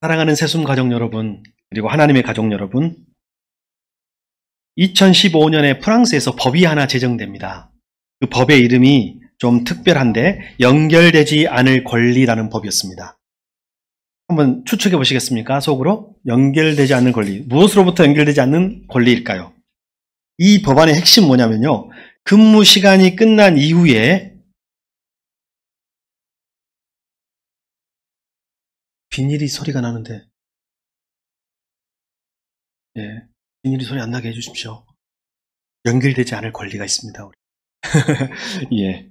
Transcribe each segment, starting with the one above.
사랑하는 새숨 가족 여러분, 그리고 하나님의 가족 여러분, 2015년에 프랑스에서 법이 하나 제정됩니다. 그 법의 이름이 좀 특별한데 연결되지 않을 권리라는 법이었습니다. 한번 추측해 보시겠습니까? 속으로? 연결되지 않는 권리. 무엇으로부터 연결되지 않는 권리일까요? 이 법안의 핵심 뭐냐면요. 근무 시간이 끝난 이후에 비닐이 소리가 나는데, 비닐이 소리 안 나게 해주십시오. 연결되지 않을 권리가 있습니다. 예.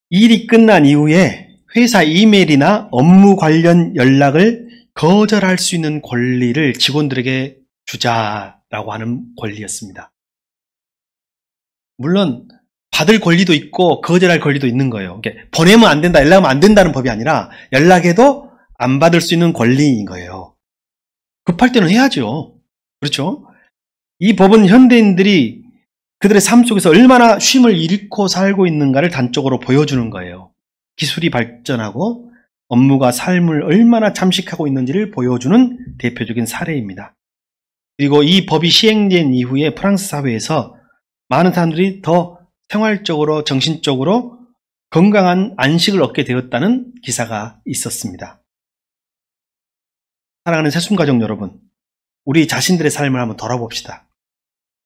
일이 끝난 이후에 회사 이메일이나 업무 관련 연락을 거절할 수 있는 권리를 직원들에게 주자라고 하는 권리였습니다. 물론 받을 권리도 있고 거절할 권리도 있는 거예요. 보내면 안 된다, 연락하면 안 된다는 법이 아니라 연락해도 안 받을 수 있는 권리인 거예요. 급할 때는 해야죠. 그렇죠? 이 법은 현대인들이 그들의 삶 속에서 얼마나 쉼을 잃고 살고 있는가를 단적으로 보여주는 거예요. 기술이 발전하고 업무가 삶을 얼마나 잠식하고 있는지를 보여주는 대표적인 사례입니다. 그리고 이 법이 시행된 이후에 프랑스 사회에서 많은 사람들이 더 생활적으로, 정신적으로 건강한 안식을 얻게 되었다는 기사가 있었습니다. 사랑하는 새숨가족 여러분, 우리 자신들의 삶을 한번 돌아봅시다.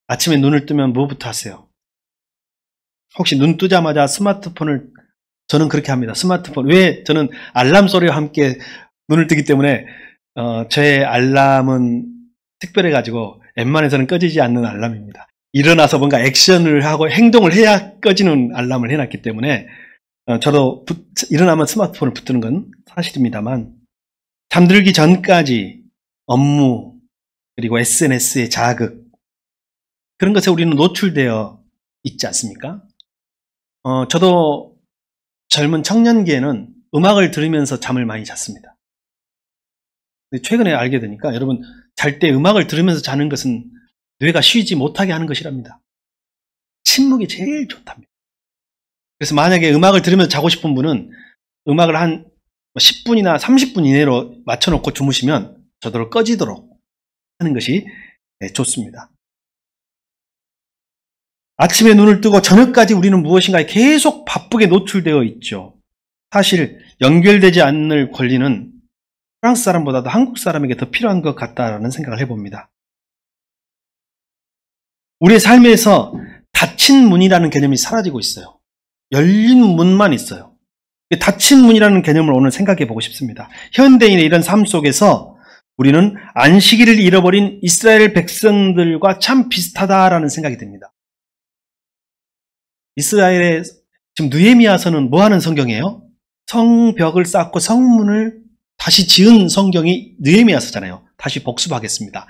아침에 눈을 뜨면 뭐부터 하세요? 혹시 눈 뜨자마자 스마트폰을, 저는 그렇게 합니다. 스마트폰. 왜? 저는 알람 소리와 함께 눈을 뜨기 때문에 제 알람은 특별해가지고 웬만해서는 꺼지지 않는 알람입니다. 일어나서 뭔가 액션을 하고 행동을 해야 꺼지는 알람을 해놨기 때문에 저도 일어나면 스마트폰을 붙드는 건 사실입니다만, 잠들기 전까지 업무 그리고 SNS의 자극, 그런 것에 우리는 노출되어 있지 않습니까? 저도 젊은 청년기에는 음악을 들으면서 잠을 많이 잤습니다. 근데 최근에 알게 되니까 여러분, 잘 때 음악을 들으면서 자는 것은 뇌가 쉬지 못하게 하는 것이랍니다. 침묵이 제일 좋답니다. 그래서 만약에 음악을 들으면서 자고 싶은 분은 음악을 한 10분이나 30분 이내로 맞춰놓고 주무시면 저절로 꺼지도록 하는 것이 좋습니다. 아침에 눈을 뜨고 저녁까지 우리는 무엇인가에 계속 바쁘게 노출되어 있죠. 사실 연결되지 않을 권리는 프랑스 사람보다도 한국 사람에게 더 필요한 것 같다라는 생각을 해봅니다. 우리의 삶에서 닫힌 문이라는 개념이 사라지고 있어요. 열린 문만 있어요. 닫힌 문이라는 개념을 오늘 생각해 보고 싶습니다. 현대인의 이런 삶 속에서 우리는 안식일을 잃어버린 이스라엘 백성들과 참 비슷하다라는 생각이 듭니다. 이스라엘의 지금 느헤미야서는 뭐 하는 성경이에요? 성벽을 쌓고 성문을 다시 지은 성경이 느헤미야서잖아요. 다시 복습하겠습니다.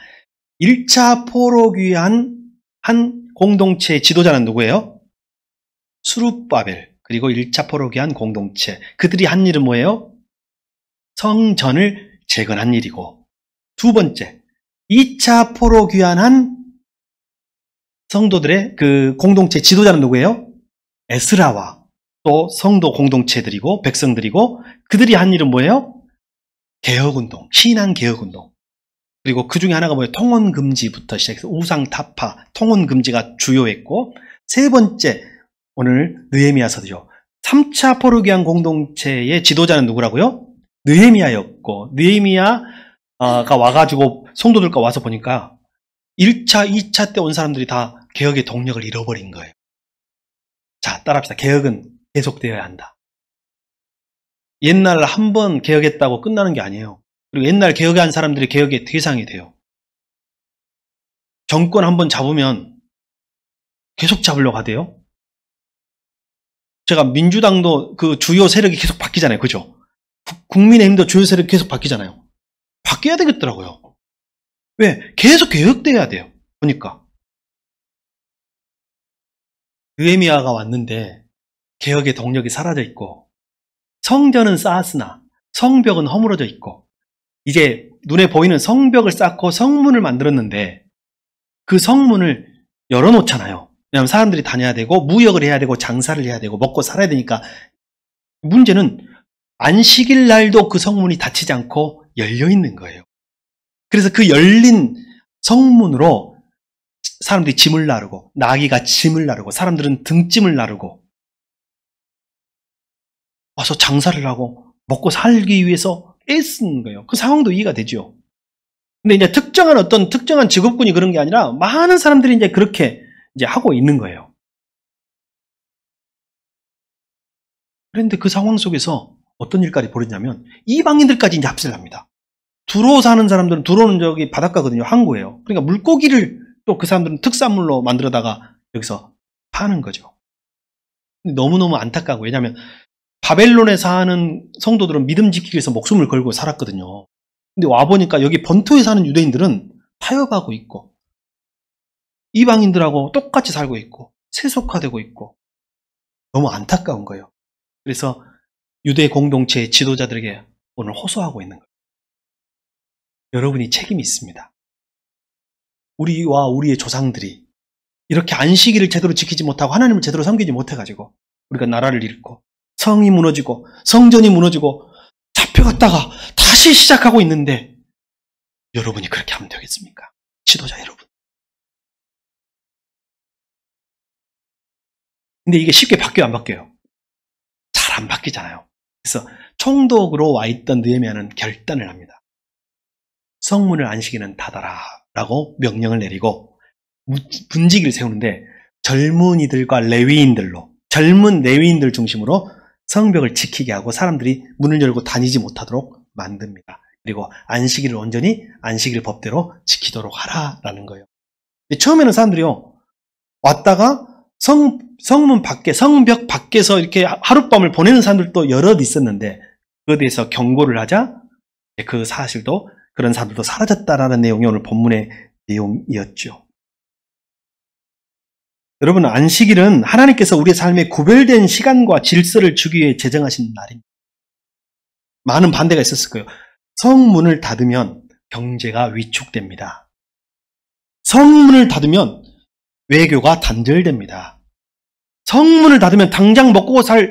1차 포로귀환 한 공동체의 지도자는 누구예요? 수룹바벨. 그리고 1차 포로귀환 공동체. 그들이 한 일은 뭐예요? 성전을 재건한 일이고, 두 번째, 2차 포로귀환한 성도들의 그 공동체 지도자는 누구예요? 에스라와 또 성도 공동체들이고 백성들이고, 그들이 한 일은 뭐예요? 개혁운동, 신앙개혁운동. 그리고 그 중에 하나가 뭐예요? 통혼금지부터 시작해서 우상타파, 통혼금지가 주요했고, 세 번째, 오늘 느헤미야서죠. 3차 포로귀환 공동체의 지도자는 누구라고요? 느헤미야였고, 느헤미야가 와가지고 성도들과 와서 보니까 1차, 2차 때 온 사람들이 다 개혁의 동력을 잃어버린 거예요. 자, 따라합시다. 개혁은 계속되어야 한다. 옛날 한 번 개혁했다고 끝나는 게 아니에요. 그리고 옛날 개혁한 사람들이 개혁의 대상이 돼요. 정권 한번 잡으면 계속 잡으려고 하대요. 제가 민주당도 그 주요 세력이 계속 바뀌잖아요. 그죠? 국민의힘도 주요 세력이 계속 바뀌잖아요. 바뀌어야 되겠더라고요. 왜? 계속 개혁돼야 돼요. 보니까. 느헤미야가 왔는데 개혁의 동력이 사라져 있고, 성전은 쌓았으나 성벽은 허물어져 있고, 이제 눈에 보이는 성벽을 쌓고 성문을 만들었는데 그 성문을 열어놓잖아요. 왜냐하면 사람들이 다녀야 되고 무역을 해야 되고 장사를 해야 되고 먹고 살아야 되니까. 문제는 안식일 날도 그 성문이 닫히지 않고 열려 있는 거예요. 그래서 그 열린 성문으로 사람들이 짐을 나르고, 나귀가 짐을 나르고, 사람들은 등짐을 나르고 와서 장사를 하고 먹고 살기 위해서 애쓰는 거예요. 그 상황도 이해가 되죠. 근데 이제 특정한 직업군이 그런 게 아니라 많은 사람들이 이제 그렇게 이제 하고 있는 거예요. 그런데 그 상황 속에서 어떤 일까지 벌어지냐면 이방인들까지 이제 합세를 합니다. 두로 사는 사람들은, 두로는 저기 바닷가거든요. 항구예요. 그러니까 물고기를 또 그 사람들은 특산물로 만들어다가 여기서 파는 거죠. 너무너무 안타까고, 왜냐하면 바벨론에 사는 성도들은 믿음 지키기 위해서 목숨을 걸고 살았거든요. 근데 와보니까 여기 본토에 사는 유대인들은 타협하고 있고, 이방인들하고 똑같이 살고 있고, 세속화되고 있고, 너무 안타까운 거예요. 그래서 유대 공동체의 지도자들에게 오늘 호소하고 있는 거예요. 여러분이 책임이 있습니다. 우리와 우리의 조상들이 이렇게 안식일을 제대로 지키지 못하고 하나님을 제대로 섬기지 못해가지고 우리가 나라를 잃고 성이 무너지고 성전이 무너지고 잡혀갔다가 다시 시작하고 있는데 여러분이 그렇게 하면 되겠습니까? 지도자 여러분. 근데 이게 쉽게 바뀌어요, 안 바뀌어요? 잘 안 바뀌잖아요. 그래서 총독으로 와 있던 느헤미야는 결단을 합니다. 성문을 안식일은 닫아라 라고 명령을 내리고 분지기를 세우는데 젊은이들과 젊은 레위인들 중심으로 성벽을 지키게 하고 사람들이 문을 열고 다니지 못하도록 만듭니다. 그리고 안식일을 온전히 안식일 법대로 지키도록 하라라는 거예요. 처음에는 사람들이요, 왔다가 성문 밖에, 성벽 밖에서 이렇게 하룻밤을 보내는 사람들도 여럿 있었는데 그에 대해서 경고를 하자 그 사실도, 그런 사람들도 사라졌다라는 내용이 오늘 본문의 내용이었죠. 여러분, 안식일은 하나님께서 우리의 삶에 구별된 시간과 질서를 주기 위해 제정하신 날입니다. 많은 반대가 있었을 거예요. 성문을 닫으면 경제가 위축됩니다. 성문을 닫으면 외교가 단절됩니다. 성문을 닫으면 당장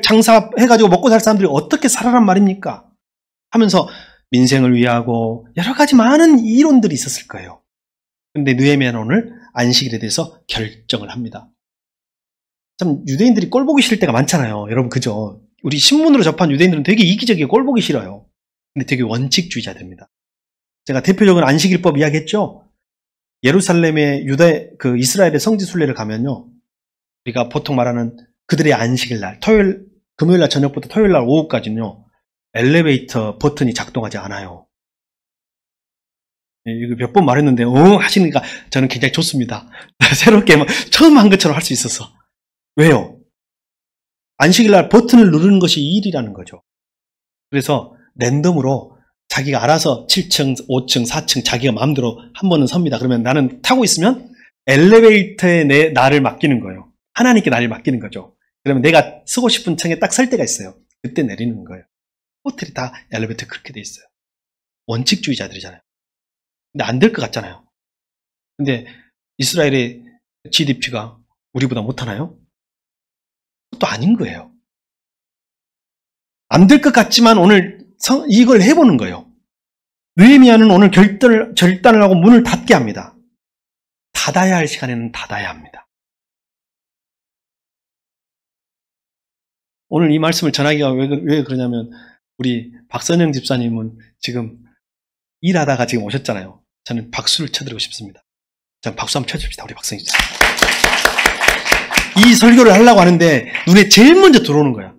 장사해가지고 먹고 살 사람들이 어떻게 살아란 말입니까? 하면서 민생을 위하고 여러 가지 많은 이론들이 있었을 거예요. 그런데 느헤미야는 오늘 안식일에 대해서 결정을 합니다. 참 유대인들이 꼴보기 싫을 때가 많잖아요. 여러분, 그죠? 우리 신문으로 접한 유대인들은 되게 이기적이고 꼴보기 싫어요. 근데 되게 원칙주의자입니다. 제가 대표적인 안식일법 이야기했죠? 예루살렘의 이스라엘의 성지순례를 가면요, 우리가 보통 말하는 그들의 안식일 날, 금요일 날 저녁부터 토요일 날 오후까지는요, 엘리베이터 버튼이 작동하지 않아요. 이거 몇 번 말했는데 하시니까 저는 굉장히 좋습니다. 새롭게 처음 한 것처럼 할 수 있어서. 왜요? 안식일 날 버튼을 누르는 것이 일이라는 거죠. 그래서 랜덤으로 자기가 알아서 7층, 5층, 4층 자기가 마음대로 한 번은 섭니다. 그러면 나는 타고 있으면 엘리베이터에 나를 맡기는 거예요. 하나님께 나를 맡기는 거죠. 그러면 내가 쓰고 싶은 층에 딱 설 때가 있어요. 그때 내리는 거예요. 호텔이 다 엘리베이터 그렇게 돼 있어요. 원칙주의자들이잖아요. 근데 안 될 것 같잖아요. 근데 이스라엘의 GDP가 우리보다 못하나요? 그것도 아닌 거예요. 안 될 것 같지만 오늘 이걸 해보는 거예요. 느헤미야는 오늘 결단을 하고 문을 닫게 합니다. 닫아야 할 시간에는 닫아야 합니다. 오늘 이 말씀을 전하기가 왜 그러냐면 우리 박선영 집사님은 지금 일하다가 지금 오셨잖아요. 저는 박수를 쳐드리고 싶습니다. 자, 박수 한번 쳐줍시다. 우리 박선영 집사님. 이 설교를 하려고 하는데 눈에 제일 먼저 들어오는 거야.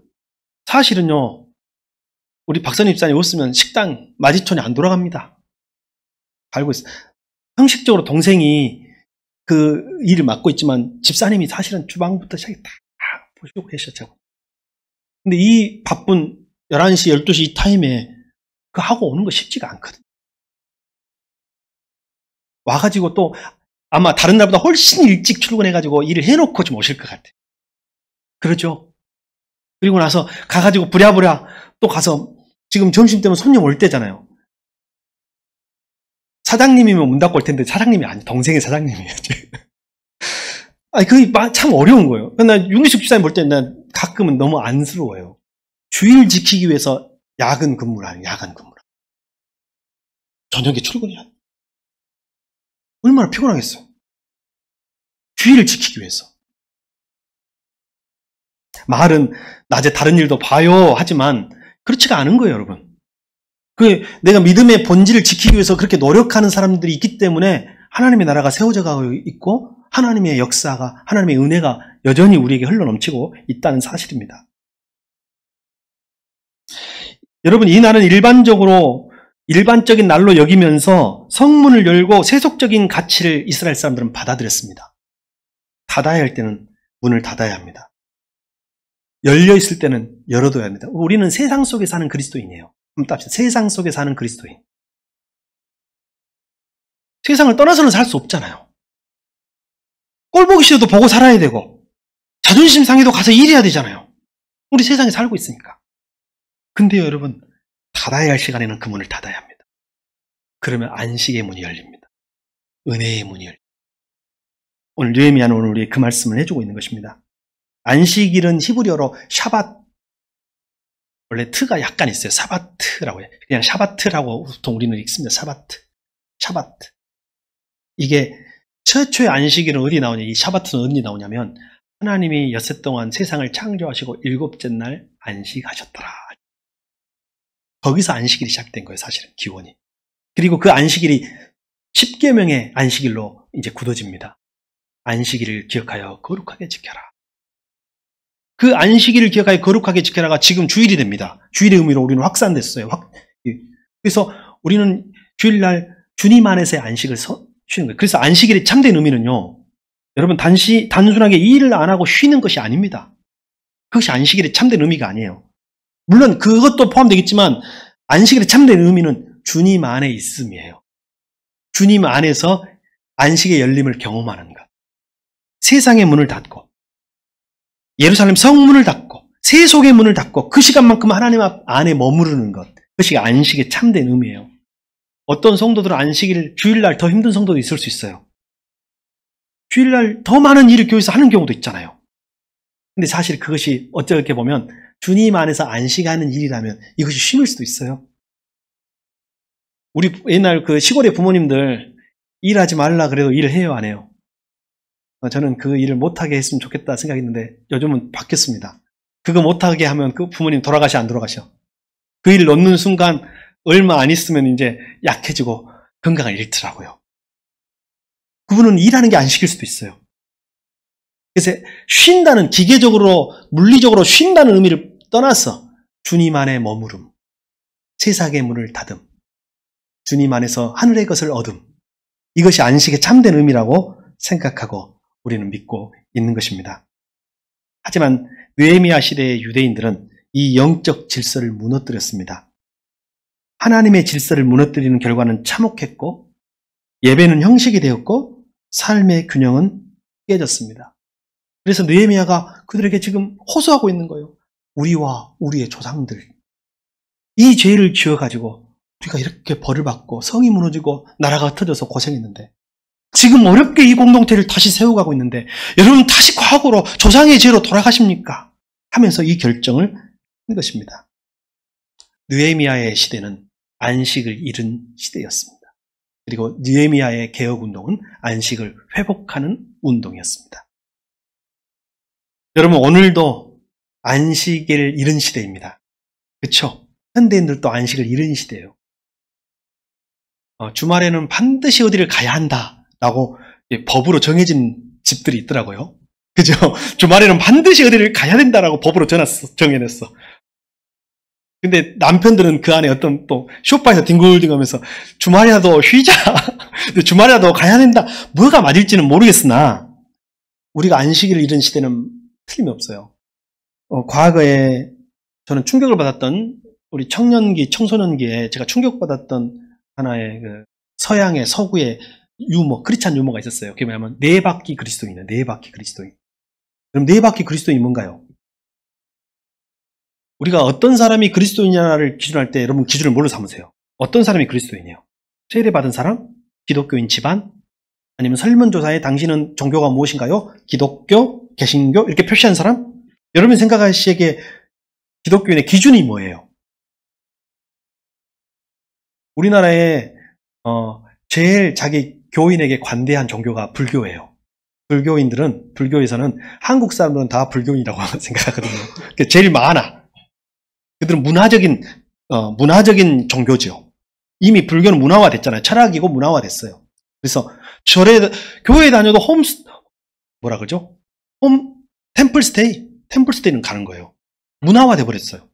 사실은요, 우리 박선영 집사님 없으면 식당 마지촌이 안 돌아갑니다. 알고 있어요. 형식적으로 동생이 그 일을 맡고 있지만 집사님이 사실은 주방부터 시작해 다 보시고 계셨죠. 근데 이 바쁜 11시, 12시 이 타임에 그 하고 오는 거 쉽지가 않거든요. 와가지고 또 아마 다른 날보다 훨씬 일찍 출근해가지고 일을 해놓고 좀 오실 것 같아요. 그렇죠? 그리고 나서 가가지고 부랴부랴 또 가서 지금 점심 때면 손님 올 때잖아요. 사장님이면 문 닫고 올 텐데 사장님이 아니, 동생의 사장님이에요. 아니, 그게 참 어려운 거예요. 나 윤기숙 집사님 볼 때 난 가끔은 너무 안쓰러워요. 주일 지키기 위해서 야근 근무를 하는 야간 근무를. 저녁에 출근해야 돼. 얼마나 피곤하겠어요. 주의를 지키기 위해서. 말은 낮에 다른 일도 봐요 하지만 그렇지가 않은 거예요, 여러분. 내가 믿음의 본질을 지키기 위해서 그렇게 노력하는 사람들이 있기 때문에 하나님의 나라가 세워져 가고 있고 하나님의 역사가, 하나님의 은혜가 여전히 우리에게 흘러넘치고 있다는 사실입니다. 여러분, 이 날은 일반적인 날로 여기면서 성문을 열고 세속적인 가치를 이스라엘 사람들은 받아들였습니다. 닫아야 할 때는 문을 닫아야 합니다. 열려 있을 때는 열어둬야 합니다. 우리는 세상 속에 사는 그리스도인이에요. 세상 속에 사는 그리스도인. 세상을 떠나서는 살 수 없잖아요. 꼴 보기 싫어도 보고 살아야 되고 자존심 상해도 가서 일해야 되잖아요. 우리 세상에 살고 있으니까. 근데요, 여러분, 닫아야 할 시간에는 그 문을 닫아야 합니다. 그러면 안식의 문이 열립니다. 은혜의 문이 열립니다. 오늘 느헤미야는 오늘 우리에게 그 말씀을 해주고 있는 것입니다. 안식일은 히브리어로 샤밧, 원래 트가 약간 있어요. 사바트라고 해요. 그냥 샤바트라고 보통 우리는 읽습니다. 샤바트. 이게 최초의 안식일은 어디 나오냐? 이 샤바트는 어디 나오냐면 하나님이 엿새 동안 세상을 창조하시고 일곱째 날 안식하셨더라. 거기서 안식일이 시작된 거예요, 사실은 기원이. 그리고 그 안식일이 10계명의 안식일로 이제 굳어집니다. 안식일을 기억하여 거룩하게 지켜라. 그 안식일을 기억하여 거룩하게 지켜라가 지금 주일이 됩니다. 주일의 의미로 우리는 확산됐어요. 그래서 우리는 주일날 주님 안에서의 안식을 쉬는 거예요. 그래서 안식일의 참된 의미는요, 여러분, 단순하게 일을 안 하고 쉬는 것이 아닙니다. 그것이 안식일의 참된 의미가 아니에요. 물론 그것도 포함되겠지만 안식일의 참된 의미는 주님 안에 있음이에요. 주님 안에서 안식의 열림을 경험하는 것. 세상의 문을 닫고 예루살렘 성문을 닫고 세속의 문을 닫고 그 시간만큼 하나님 안에 머무르는 것. 그것이 안식의 참된 의미예요. 어떤 성도들은 안식일, 주일날 더 힘든 성도도 있을 수 있어요. 주일날 더 많은 일을 교회에서 하는 경우도 있잖아요. 근데 사실 그것이 어떻게 보면 주님 안에서 안식하는 일이라면 이것이 쉼일 수도 있어요. 우리 옛날 그 시골의 부모님들 일하지 말라 그래도 일을 해요, 안 해요? 저는 그 일을 못하게 했으면 좋겠다 생각했는데 요즘은 바뀌었습니다. 그거 못하게 하면 그 부모님 돌아가셔, 안 돌아가셔? 그 일을 놓는 순간 얼마 안 있으면 이제 약해지고 건강을 잃더라고요. 그분은 일하는 게 안식일 수도 있어요. 그래서 쉰다는, 기계적으로 물리적으로 쉰다는 의미를 떠나서 주님 안에 머무름, 세상의 문을 닫음, 주님 안에서 하늘의 것을 얻음, 이것이 안식의 참된 의미라고 생각하고 우리는 믿고 있는 것입니다. 하지만 느헤미야 시대의 유대인들은 이 영적 질서를 무너뜨렸습니다. 하나님의 질서를 무너뜨리는 결과는 참혹했고 예배는 형식이 되었고 삶의 균형은 깨졌습니다. 그래서 느헤미야가 그들에게 지금 호소하고 있는 거예요. 우리와 우리의 조상들, 이 죄를 지어가지고 우리가 이렇게 벌을 받고 성이 무너지고 나라가 흩어져서 고생했는데 지금 어렵게 이 공동체를 다시 세워가고 있는데 여러분 다시 과거로 조상의 죄로 돌아가십니까? 하면서 이 결정을 한 것입니다. 느헤미야의 시대는 안식을 잃은 시대였습니다. 그리고 느헤미야의 개혁운동은 안식을 회복하는 운동이었습니다. 여러분, 오늘도 안식을 잃은 시대입니다. 그렇죠? 현대인들도 안식을 잃은 시대예요. 주말에는 반드시 어디를 가야 한다라고 법으로 정해진 집들이 있더라고요. 그죠? 주말에는 반드시 어디를 가야 된다라고 법으로 정해냈어. 근데 남편들은 그 안에 어떤 또 소파에서 뒹굴뒹굴하면서 주말이라도 쉬자. 주말이라도 가야 된다. 뭐가 맞을지는 모르겠으나 우리가 안식일을 잃은 시대는 틀림없어요. 과거에 저는 충격을 받았던 우리 청소년기에 제가 충격받았던 하나의 그 서양의 서구의 유머, 크리스찬 유머가 있었어요. 그게 뭐냐면 네 바퀴 그리스도인이에요. 네 바퀴 그리스도인. 그럼 네 바퀴 그리스도인이 뭔가요? 우리가 어떤 사람이 그리스도인이냐를 기준할 때 여러분 기준을 뭘로 삼으세요? 어떤 사람이 그리스도인이에요? 세례받은 사람? 기독교인 집안? 아니면 설문조사에 당신은 종교가 무엇인가요? 기독교? 개신교? 이렇게 표시한 사람? 여러분이 생각하시기에 기독교인의 기준이 뭐예요? 우리나라에 제일 자기 교인에게 관대한 종교가 불교예요. 불교에서는 한국 사람들은 다 불교인이라고 생각하거든요. 제일 많아. 그들은 문화적인 종교죠. 이미 불교는 문화화됐잖아요. 철학이고 문화화됐어요. 그래서 교회에 다녀도 뭐라 그러죠? 템플스테이는 가는 거예요. 문화화돼 버렸어요.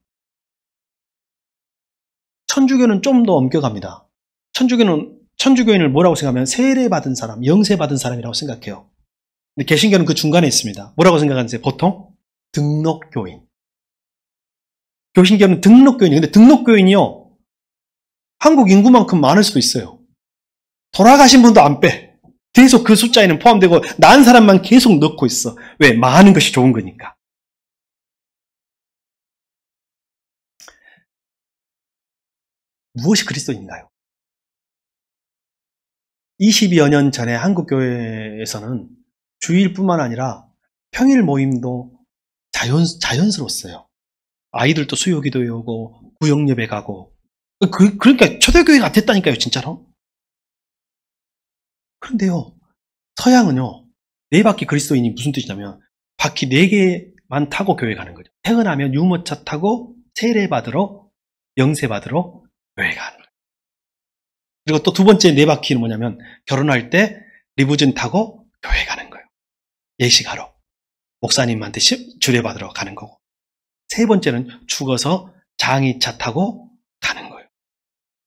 천주교는 좀 더 엄격합니다. 천주교인을 뭐라고 생각하면 세례받은 사람, 영세받은 사람이라고 생각해요. 근데 개신교는 그 중간에 있습니다. 뭐라고 생각하세요? 보통 등록교인. 개신교는 등록교인이에요. 근데 등록교인이요, 한국 인구만큼 많을 수도 있어요. 돌아가신 분도 안 빼. 계속 그 숫자에는 포함되고 난 사람만 계속 넣고 있어. 왜? 많은 것이 좋은 거니까. 무엇이 그리스도인가요? 20여 년 전에 한국 교회에서는 주일뿐만 아니라 평일 모임도 자연스러웠어요. 아이들도 수요기도에 오고 구역 예배 가고, 그러니까 초대교회가 됐다니까요, 진짜로. 그런데요, 서양은요, 네 바퀴 그리스도인이 무슨 뜻이냐면 바퀴 4개만 타고 교회 가는 거죠. 퇴근하면 유모차 타고 세례받으러, 영세받으러 교회 가는 거예요. 그리고 또 두 번째 4바퀴는 뭐냐면 결혼할 때 리무진 타고 교회 가는 거예요. 예식하러, 목사님한테 주례받으러 가는 거고, 세 번째는 죽어서 장의차 타고 가는 거예요.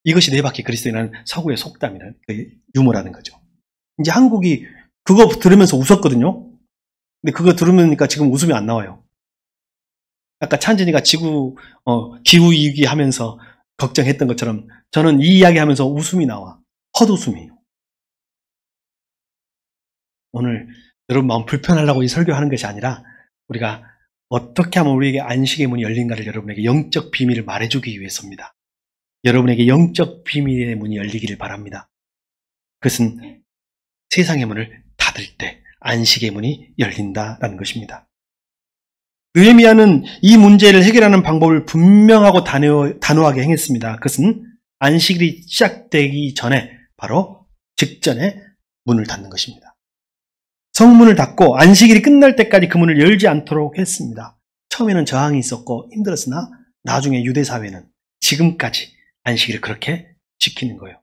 이것이 4바퀴 그리스도인이라는 서구의 속담이라는 유머라는 거죠. 이제 한국이 그거 들으면서 웃었거든요. 근데 그거 들으니까 지금 웃음이 안 나와요. 아까 찬진이가 기후위기 하면서 걱정했던 것처럼 저는 이 이야기 하면서 웃음이 나와. 헛웃음이에요. 오늘 여러분 마음 불편하려고 이 설교하는 것이 아니라 우리가 어떻게 하면 우리에게 안식의 문이 열린가를 여러분에게 영적 비밀을 말해주기 위해서입니다. 여러분에게 영적 비밀의 문이 열리기를 바랍니다. 그것은 세상의 문을 닫을 때 안식의 문이 열린다라는 것입니다. 느헤미야는 이 문제를 해결하는 방법을 분명하고 단호하게 행했습니다. 그것은 안식일이 시작되기 전에, 바로 직전에 문을 닫는 것입니다. 성문을 닫고 안식일이 끝날 때까지 그 문을 열지 않도록 했습니다. 처음에는 저항이 있었고 힘들었으나 나중에 유대사회는 지금까지 안식일을 그렇게 지키는 거예요.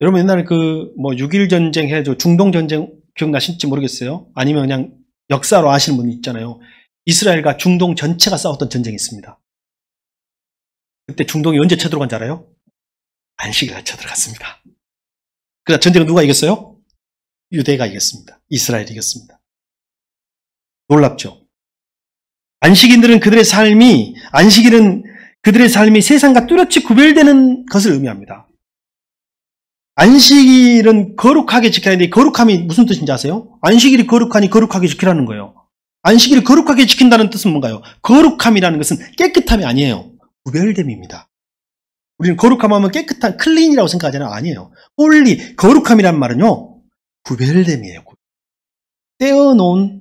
여러분 옛날에 6.1 전쟁 해가지고 중동 전쟁 기억나실지 모르겠어요. 아니면 그냥 역사로 아시는 분이 있잖아요. 이스라엘과 중동 전체가 싸웠던 전쟁이 있습니다. 그때 중동이 언제 쳐들어간 줄 알아요? 안식일에 쳐들어갔습니다. 그래서 전쟁은 누가 이겼어요? 유대가 이겼습니다. 이스라엘이 이겼습니다. 놀랍죠? 안식일은 그들의 삶이 세상과 뚜렷이 구별되는 것을 의미합니다. 안식일은 거룩하게 지켜야 되는데, 거룩함이 무슨 뜻인지 아세요? 안식일이 거룩하니 거룩하게 지키라는 거예요. 안식일을 거룩하게 지킨다는 뜻은 뭔가요? 거룩함이라는 것은 깨끗함이 아니에요. 구별됨입니다. 우리는 거룩함하면 깨끗한 클린이라고 생각하잖아요. 아니에요. 홀리, 거룩함이란 말은요, 구별됨이에요.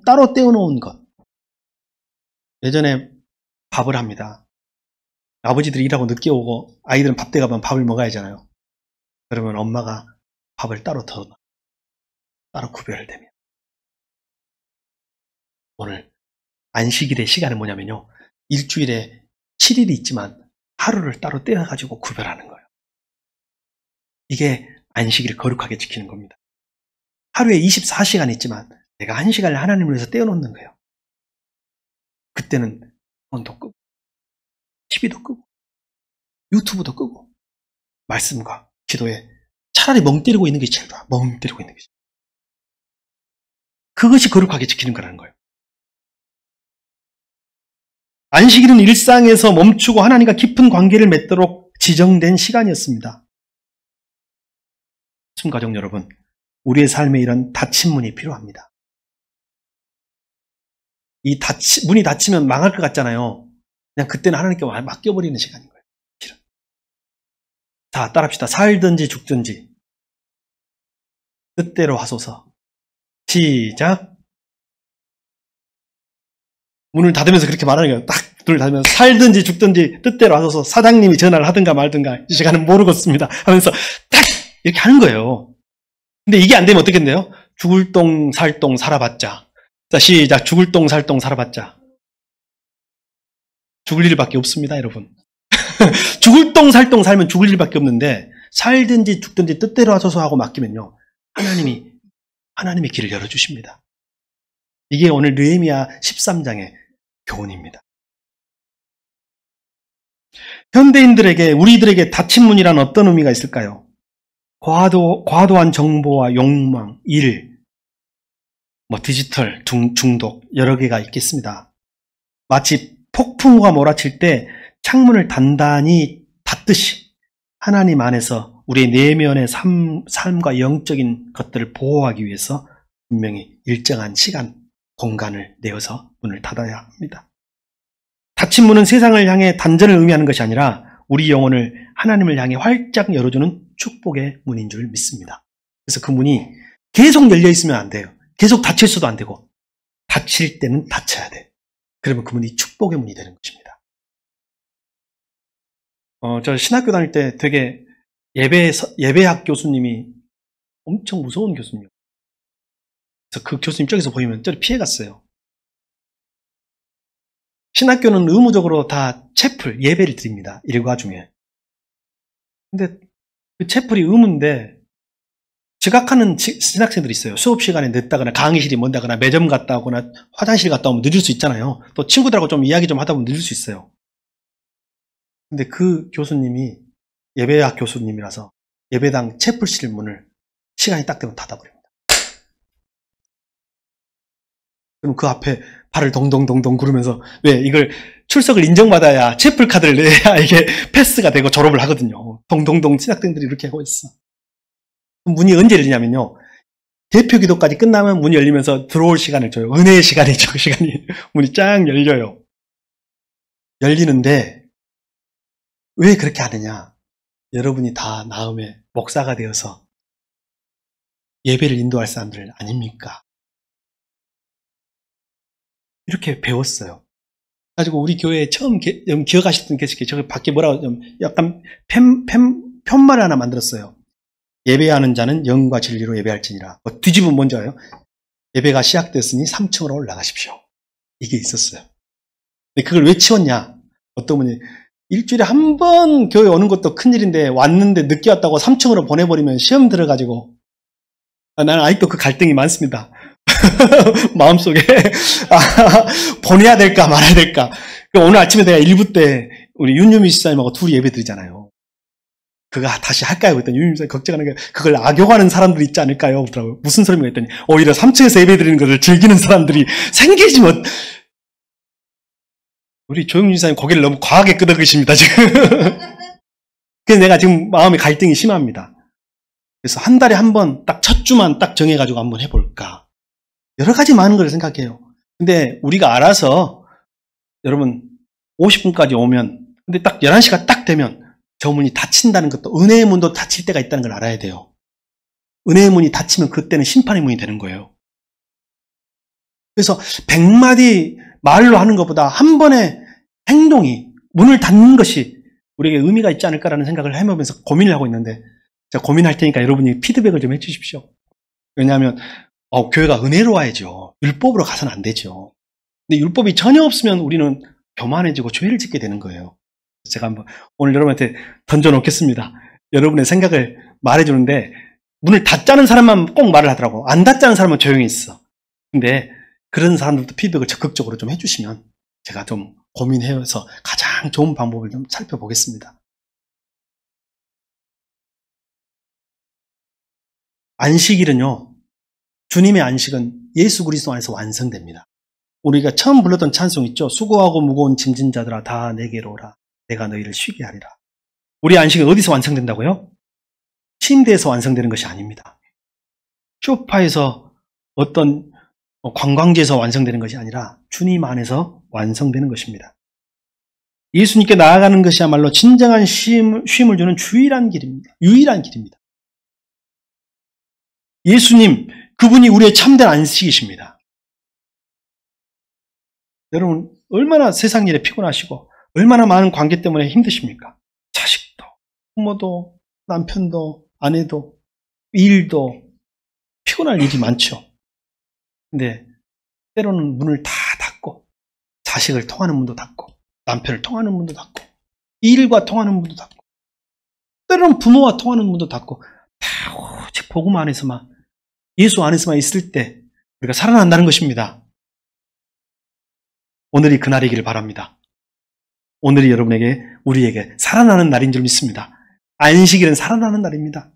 따로 떼어놓은 것. 예전에 밥을 합니다. 아버지들이 일하고 늦게 오고 아이들은 밥 때 가면 밥을 먹어야 하잖아요. 그러면 엄마가 밥을 따로 구별되면, 오늘 안식일의 시간은 뭐냐면요, 일주일에 7일이 있지만 하루를 따로 떼어가지고 구별하는 거예요. 이게 안식일을 거룩하게 지키는 겁니다. 하루에 24시간 있지만 내가 1시간을 하나님을 위해서 떼어놓는 거예요. 그때는 폰도 끄고 TV도 끄고 유튜브도 끄고 말씀과 기도에 차라리 멍 때리고 있는 게 제일 좋아. 멍 때리고 있는 게. 그것이 거룩하게 지키는 거라는 거예요. 안식일은 일상에서 멈추고 하나님과 깊은 관계를 맺도록 지정된 시간이었습니다. 가족 여러분, 우리의 삶에 이런 닫힌 문이 필요합니다. 문이 닫히면 망할 것 같잖아요. 그냥 그때는 하나님께 맡겨버리는 시간인 거예요. 실은. 자, 따라합시다. 살든지 죽든지 뜻대로 하소서. 시작. 문을 닫으면서 그렇게 말하는 거예요. 딱 문을 닫으면서 살든지 죽든지 뜻대로 하셔서 사장님이 전화를 하든가 말든가 이 시간은 모르겠습니다 하면서 딱 이렇게 하는 거예요. 근데 이게 안 되면 어떻겠네요? 죽을 똥 살 똥 살아봤자. 자, 시작. 죽을 똥 살 똥 살아봤자. 죽을 일밖에 없습니다, 여러분. 죽을 똥 살 똥 살면 죽을 일밖에 없는데 살든지 죽든지 뜻대로 하소서 하고 맡기면요, 하나님이 길을 열어주십니다. 이게 오늘 느헤미야 13장의 교훈입니다. 현대인들에게, 우리들에게 닫힌 문이란 어떤 의미가 있을까요? 과도한 정보와 욕망, 일, 디지털, 중독 여러 개가 있겠습니다. 마치 폭풍우가 몰아칠 때 창문을 단단히 닫듯이 하나님 안에서 우리의 내면의 삶과 영적인 것들을 보호하기 위해서 분명히 일정한 시간, 공간을 내어서 문을 닫아야 합니다. 닫힌 문은 세상을 향해 단전을 의미하는 것이 아니라 우리 영혼을 하나님을 향해 활짝 열어주는 축복의 문인 줄 믿습니다. 그래서 그 문이 계속 열려 있으면 안 돼요. 계속 닫혀 있어도 안 되고 닫힐 때는 닫혀야 돼. 그러면 그 문이 축복의 문이 되는 것입니다. 저 신학교 다닐 때 되게 예배학 교수님이 엄청 무서운 교수님. 그래서 그 교수님 저기서 보이면 저리 피해갔어요. 신학교는 의무적으로 다 채플, 예배를 드립니다. 일과 중에. 근데 그 채플이 의무인데 지각하는 신학생들이 있어요. 수업 시간에 늦다거나 강의실이 먼다거나 매점 갔다 오거나 화장실 갔다 오면 늦을 수 있잖아요. 또 친구들하고 좀 이야기 좀 하다 보면 늦을 수 있어요. 근데 그 교수님이 예배학 교수님이라서 예배당 채플실 문을 시간이 딱 되면 닫아버립니다. 그럼 그 앞에 발을 동동동동 구르면서, 왜 이걸 출석을 인정받아야 채플 카드를 내야 이게 패스가 되고 졸업을 하거든요. 동동동 신학생들이 이렇게 하고 있어. 문이 언제 열리냐면요, 대표 기도까지 끝나면 문이 열리면서 들어올 시간을 줘요. 은혜의 시간이죠. 그 시간이 문이 쫙 열려요. 열리는데 왜 그렇게 하느냐? 여러분이 다 나음의 목사가 되어서 예배를 인도할 사람들 아닙니까? 이렇게 배웠어요. 가지고 우리 교회에 처음 기억하실 분 계실 거예요. 저기 밖에 뭐라고 좀 약간 편말 하나 만들었어요. 예배하는 자는 영과 진리로 예배할지니라. 뒤집으면 뭔지 알아요? 예배가 시작됐으니 3층으로 올라가십시오. 이게 있었어요. 근데 그걸 왜 치웠냐? 어떤 분이 일주일에 한 번 교회 오는 것도 큰일인데 왔는데 늦게 왔다고 3층으로 보내버리면 시험 들어가지고, 나는 아직도 그 갈등이 많습니다. 마음속에 보내야 될까 말아야 될까. 오늘 아침에 내가 1부 때 우리 윤유미 집사님하고 둘이 예배 드리잖아요. 그거 다시 할까요? 그랬더니 윤유미 집사님 걱정하는 게, 그걸 악용하는 사람들이 있지 않을까요? 그러더라고요. 무슨 소리인가 했더니 오히려 3층에서 예배 드리는 것을 즐기는 사람들이 생기지 못. 우리 조영준 집사님 고개를 너무 과하게 끄덕이십니다 지금. 그래서 내가 지금 마음의 갈등이 심합니다. 그래서 한 달에 한 번 딱 첫 주만 딱 정해가지고 한번 해볼까. 여러 가지 많은 걸 생각해요. 근데 우리가 알아서, 여러분 50분까지 오면, 근데 딱 11시가 딱 되면 저 문이 닫힌다는 것도, 은혜의 문도 닫힐 때가 있다는 걸 알아야 돼요. 은혜의 문이 닫히면 그때는 심판의 문이 되는 거예요. 그래서 100마디 말로 하는 것보다 한 번의 행동이, 문을 닫는 것이 우리에게 의미가 있지 않을까라는 생각을 해보면서 고민을 하고 있는데, 제가 고민할 테니까 여러분이 피드백을 좀 해주십시오. 왜냐하면 교회가 은혜로 와야죠. 율법으로 가서는 안 되죠. 근데 율법이 전혀 없으면 우리는 교만해지고 죄를 짓게 되는 거예요. 제가 한번 오늘 여러분한테 던져놓겠습니다. 여러분의 생각을 말해주는데, 문을 닫자는 사람만 꼭 말을 하더라고. 안 닫자는 사람은 조용히 있어. 근데 그런 사람들도 피드백을 적극적으로 좀 해주시면 제가 좀 고민해서 가장 좋은 방법을 좀 살펴보겠습니다. 안식일은요, 주님의 안식은 예수 그리스도 안에서 완성됩니다. 우리가 처음 불렀던 찬송 있죠? 수고하고 무거운 짐진 자들아 다 내게로 오라. 내가 너희를 쉬게 하리라. 우리 안식은 어디서 완성된다고요? 침대에서 완성되는 것이 아닙니다. 소파에서 어떤 관광지에서 완성되는 것이 아니라 주님 안에서 완성되는 것입니다. 예수님께 나아가는 것이야말로 진정한 쉼을 주는 유일한 길입니다. 예수님, 그분이 우리의 참된 안식이십니다. 여러분 얼마나 세상 일에 피곤하시고 얼마나 많은 관계 때문에 힘드십니까? 자식도, 부모도, 남편도, 아내도, 일도 피곤할 일이 많죠. 근데 때로는 문을 다 닫고 자식을 통하는 문도 닫고 남편을 통하는 문도 닫고 일과 통하는 문도 닫고 때로는 부모와 통하는 문도 닫고 다 오직 복음 안에서만 예수 안에서만 있을 때 우리가 살아난다는 것입니다. 오늘이 그날이기를 바랍니다. 오늘이 여러분에게 우리에게 살아나는 날인 줄 믿습니다. 안식일은 살아나는 날입니다.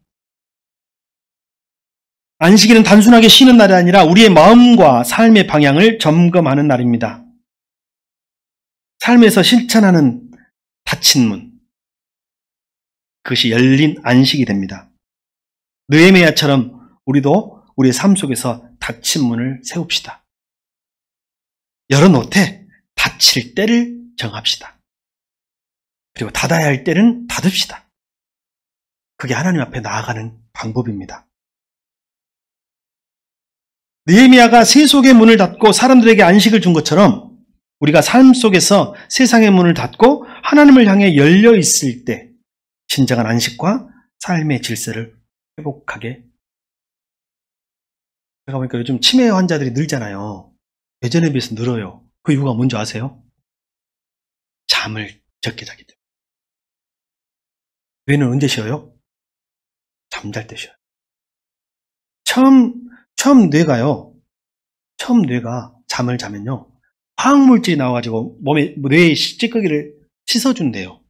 안식일은 단순하게 쉬는 날이 아니라 우리의 마음과 삶의 방향을 점검하는 날입니다. 삶에서 실천하는 닫힌 문, 그것이 열린 안식이 됩니다. 느헤미야처럼 우리도 우리의 삶 속에서 닫힌 문을 세웁시다. 열어놓되 닫힐 때를 정합시다. 그리고 닫아야 할 때는 닫읍시다. 그게 하나님 앞에 나아가는 방법입니다. 느헤미야가 세속의 문을 닫고 사람들에게 안식을 준 것처럼 우리가 삶 속에서 세상의 문을 닫고 하나님을 향해 열려 있을 때 진정한 안식과 삶의 질서를 회복하게. 제가 보니까 요즘 치매 환자들이 늘잖아요. 예전에 비해서 늘어요. 그 이유가 뭔지 아세요? 잠을 적게 자기 때문에. 뇌는 언제 쉬어요? 잠잘 때 쉬어요. 처음 뇌가 잠을 자면요, 화학물질이 나와가지고 뇌의 찌꺼기를 씻어준대요.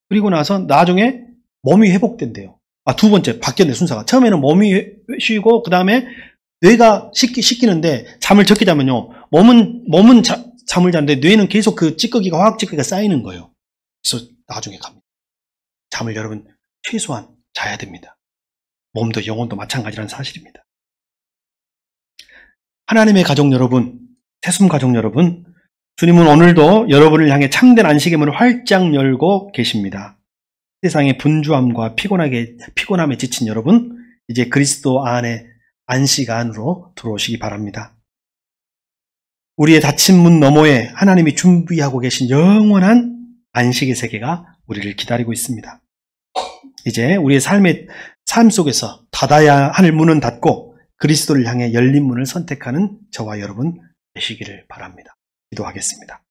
그리고 나서 나중에 몸이 회복된대요. 두 번째, 바뀌었네, 순서가. 처음에는 몸이 쉬고, 그 다음에 뇌가 씻기는데, 잠을 적게 자면요, 몸은 잠을 자는데, 뇌는 계속 그 찌꺼기가, 화학 찌꺼기가 쌓이는 거예요. 그래서 나중에 갑니다. 잠을 여러분, 최소한 자야 됩니다. 몸도 영혼도 마찬가지라는 사실입니다. 하나님의 가족 여러분, 태숨 가족 여러분, 주님은 오늘도 여러분을 향해 참된 안식의 문을 활짝 열고 계십니다. 세상의 분주함과 피곤함에 지친 여러분, 이제 그리스도 안에 안식 안으로 들어오시기 바랍니다. 우리의 닫힌 문 너머에 하나님이 준비하고 계신 영원한 안식의 세계가 우리를 기다리고 있습니다. 이제 우리의 삶 속에서 닫아야 할 문은 닫고 그리스도를 향해 열린 문을 선택하는 저와 여러분 되시기를 바랍니다. 기도하겠습니다.